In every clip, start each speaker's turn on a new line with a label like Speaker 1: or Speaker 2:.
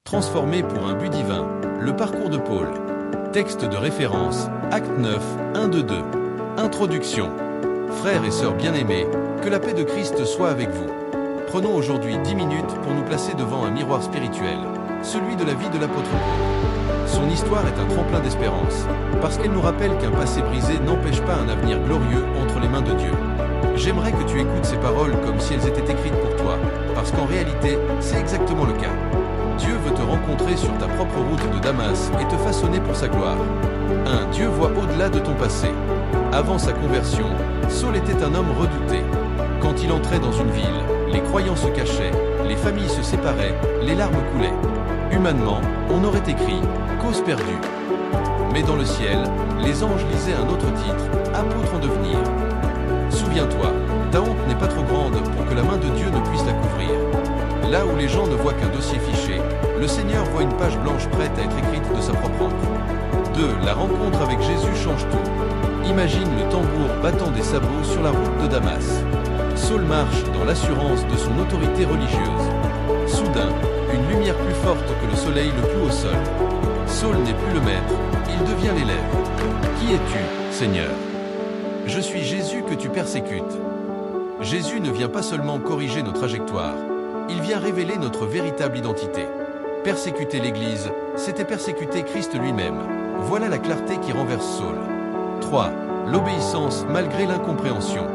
Speaker 1: transformé pour un but divin. Le parcours de Paul. Texte de référence, Acte 9, 1-2. Introduction. Frères et sœurs bien-aimés, que la paix de Christ soit avec vous. Prenons aujourd'hui 10 minutes pour nous placer devant un miroir spirituel, celui de la vie de l'apôtre Paul. Son histoire est un tremplin d'espérance, parce qu'elle nous rappelle qu'un passé brisé n'empêche pas un avenir glorieux entre les mains de Dieu. J'aimerais que tu écoutes ces paroles comme si elles étaient écrites pour toi, parce qu'en réalité, c'est exactement le cas. Dieu veut te rencontrer sur ta propre route de Damas et te façonner pour sa gloire. 1. Dieu voit au-delà de ton passé. Avant sa conversion, Saul était un homme redouté. Quand il entrait dans une ville, les croyants se cachaient, les familles se séparaient, les larmes coulaient. Humainement, on aurait écrit « Cause perdue ». Mais dans le ciel, les anges lisaient un autre titre « Apôtre en devenir ». Souviens-toi, ta honte n'est pas trop grande pour que la main de Dieu ne puisse la couvrir. Là où les gens ne voient qu'un dossier fiché, le Seigneur voit une page blanche prête à être écrite de sa propre encre. 2. La rencontre avec Jésus change tout. Imagine le tambour battant des sabots sur la route de Damas. Saul marche dans l'assurance de son autorité religieuse. Soudain, une lumière plus forte que le soleil le cloue au sol. Saul n'est plus le maître, il devient l'élève. Qui es-tu, Seigneur ? Je suis Jésus que tu persécutes. Jésus ne vient pas seulement corriger nos trajectoires, il vient révéler notre véritable identité. Persécuter l'Église, c'était persécuter Christ lui-même. Voilà la clarté qui renverse Saul. 3. L'obéissance malgré l'incompréhension.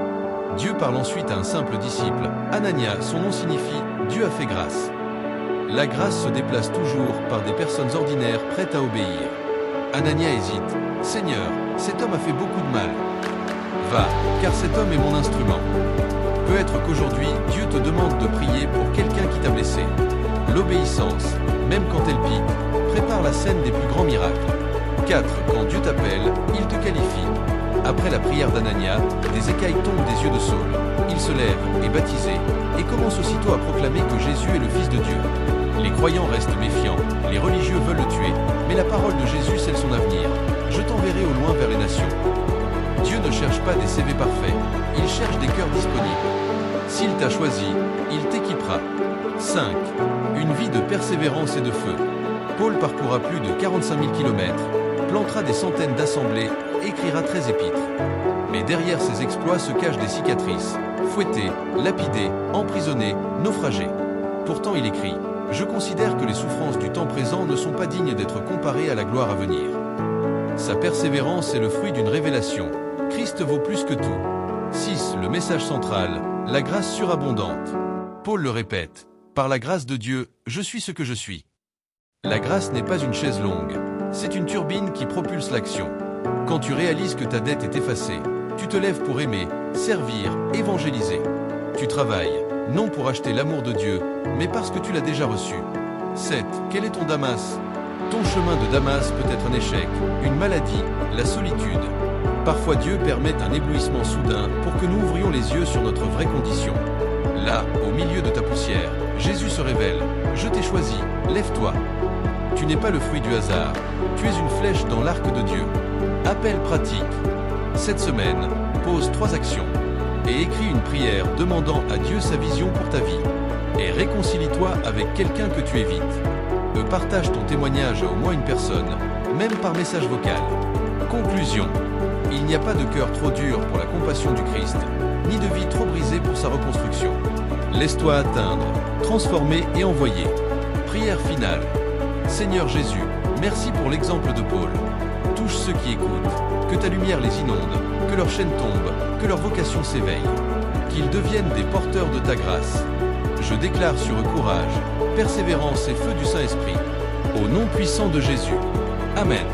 Speaker 1: Dieu parle ensuite à un simple disciple, Anania, son nom signifie « Dieu a fait grâce ». La grâce se déplace toujours par des personnes ordinaires prêtes à obéir. Anania hésite. « Seigneur, cet homme a fait beaucoup de mal. » Va, car cet homme est mon instrument. Peut-être qu'aujourd'hui, Dieu te demande de prier pour quelqu'un qui t'a blessé. L'obéissance, même quand elle pique, prépare la scène des plus grands miracles. 4. Quand Dieu t'appelle, il te qualifie. Après la prière d'Anania, des écailles tombent des yeux de Saul. Il se lève, est baptisé, et commence aussitôt à proclamer que Jésus est le Fils de Dieu. Les croyants restent méfiants, les religieux veulent le tuer, mais la parole de Jésus scelle son avenir. Je t'enverrai au loin vers les nations. Dieu ne cherche pas des CV parfaits, il cherche des cœurs disponibles. S'il t'a choisi, il t'équipera. 5. Une vie de persévérance et de feu. Paul parcourra plus de 45 000 km, plantera des centaines d'assemblées, écrira 13 épîtres. Mais derrière ces exploits se cachent des cicatrices, fouetté, lapidé, emprisonné, naufragé. Pourtant il écrit « Je considère que les souffrances du temps présent ne sont pas dignes d'être comparées à la gloire à venir. » Sa persévérance est le fruit d'une révélation. Christ vaut plus que tout. 6. Le message central, la grâce surabondante. Paul le répète, « Par la grâce de Dieu, je suis ce que je suis. » La grâce n'est pas une chaise longue, c'est une turbine qui propulse l'action. Quand tu réalises que ta dette est effacée, tu te lèves pour aimer, servir, évangéliser. Tu travailles, non pour acheter l'amour de Dieu, mais parce que tu l'as déjà reçu. 7. Quel est ton Damas ? Ton chemin de Damas peut être un échec, une maladie, la solitude. Parfois Dieu permet un éblouissement soudain pour que nous ouvrions les yeux sur notre vraie condition. Là, au milieu de ta poussière, Jésus se révèle. Je t'ai choisi, lève-toi. Tu n'es pas le fruit du hasard, tu es une flèche dans l'arc de Dieu. Appel pratique. Cette semaine, pose 3 actions et écris une prière demandant à Dieu sa vision pour ta vie. Et réconcilie-toi avec quelqu'un que tu évites. Partage ton témoignage à au moins une personne, même par message vocal. Conclusion. Il n'y a pas de cœur trop dur pour la compassion du Christ, ni de vie trop brisée pour sa reconstruction. Laisse-toi atteindre, transformer et envoyer. Prière finale. Seigneur Jésus, merci pour l'exemple de Paul. Touche ceux qui écoutent, que ta lumière les inonde, que leurs chaînes tombent, que leur vocation s'éveille, qu'ils deviennent des porteurs de ta grâce. Je déclare sur eux courage, persévérance et feu du Saint-Esprit. Au nom puissant de Jésus. Amen.